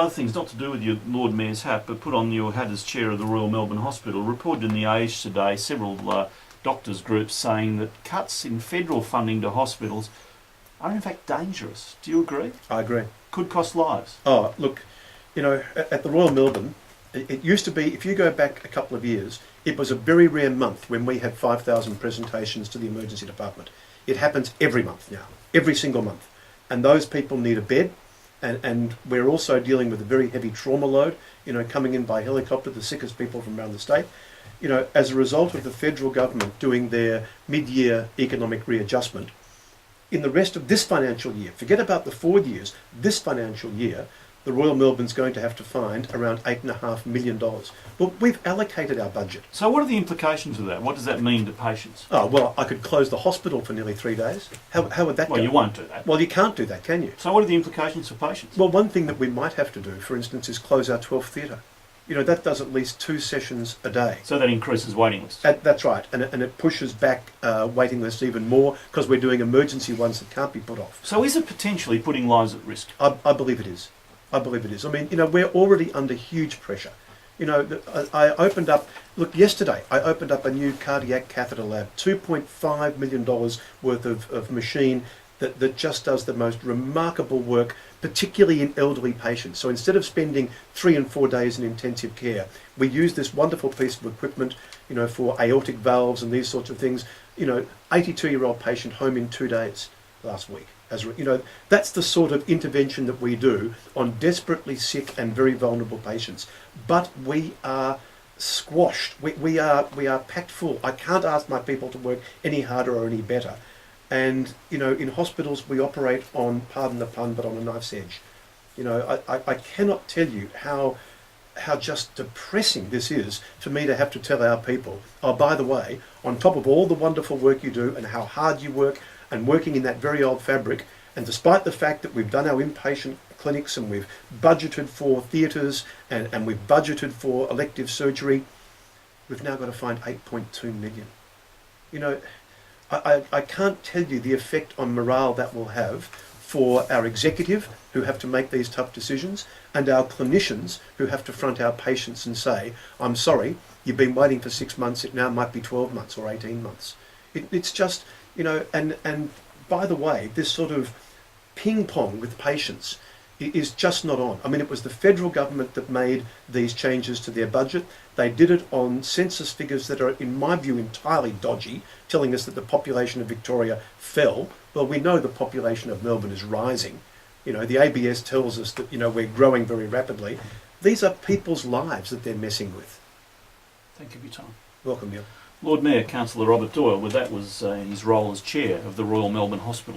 other things, not to do with your Lord Mayor's hat, but put on your hat as chair of the Royal Melbourne Hospital, reported in the Age today several doctors' groups saying that cuts in federal funding to hospitals are in fact dangerous. Do you agree? I agree. Could cost lives. Oh, look, you know, at the Royal Melbourne, it used to be, if you go back a couple of years, it was a very rare month when we had 5,000 presentations to the emergency department. It happens every month now, every single month. And those people need a bed. And we're also dealing with a very heavy trauma load, you know, coming in by helicopter, the sickest people from around the state. You know, as a result of the federal government doing their mid-year economic readjustment, in the rest of this financial year, forget about the 4 years, this financial year, the Royal Melbourne's going to have to find around $8.5 million. Well, we've allocated our budget. So what are the implications of that? What does that mean to patients? Oh, well, I could close the hospital for nearly 3 days. How would that go? Well, you won't do that. Well, you can't do that, can you? So what are the implications for patients? Well, one thing that we might have to do, for instance, is close our 12th theatre. You know, that does at least 2 sessions a day. So that increases waiting lists. That's right, and it pushes back waiting lists even more because we're doing emergency ones that can't be put off. So is it potentially putting lives at risk? I believe it is. I believe it is. I mean, you know, we're already under huge pressure. You know, I opened up, look, yesterday I opened up a new cardiac catheter lab, $2.5 million worth of machine that just does the most remarkable work, particularly in elderly patients. So instead of spending 3 and 4 days in intensive care, we use this wonderful piece of equipment, you know, for aortic valves and these sorts of things. You know, 82-year-old patient home in 2 days last week. You know, that's the sort of intervention that we do on desperately sick and very vulnerable patients. But we are squashed. We are packed full. I can't ask my people to work any harder or any better. And, you know, in hospitals we operate on, pardon the pun, but on a knife's edge. You know, I cannot tell you how just depressing this is for me to have to tell our people, oh, by the way, on top of all the wonderful work you do and how hard you work and working in that very old fabric, and despite the fact that we've done our inpatient clinics and we've budgeted for theatres and we've budgeted for elective surgery, we've now got to find 8.2 million. You know, I can't tell you the effect on morale that will have for our executive who have to make these tough decisions and our clinicians who have to front our patients and say, I'm sorry, you've been waiting for 6 months, it now might be 12 months or 18 months. It's just, you know, and by the way, this sort of ping pong with patients is just not on. I mean, it was the federal government that made these changes to their budget. They did it on census figures that are, in my view, entirely dodgy, telling us that the population of Victoria fell. Well, we know the population of Melbourne is rising. You know, the ABS tells us that, you know, we're growing very rapidly. These are people's lives that they're messing with. Thank you for your time. Welcome, Neil. Lord Mayor, Councillor Robert Doyle, well, that was his role as chair of the Royal Melbourne Hospital.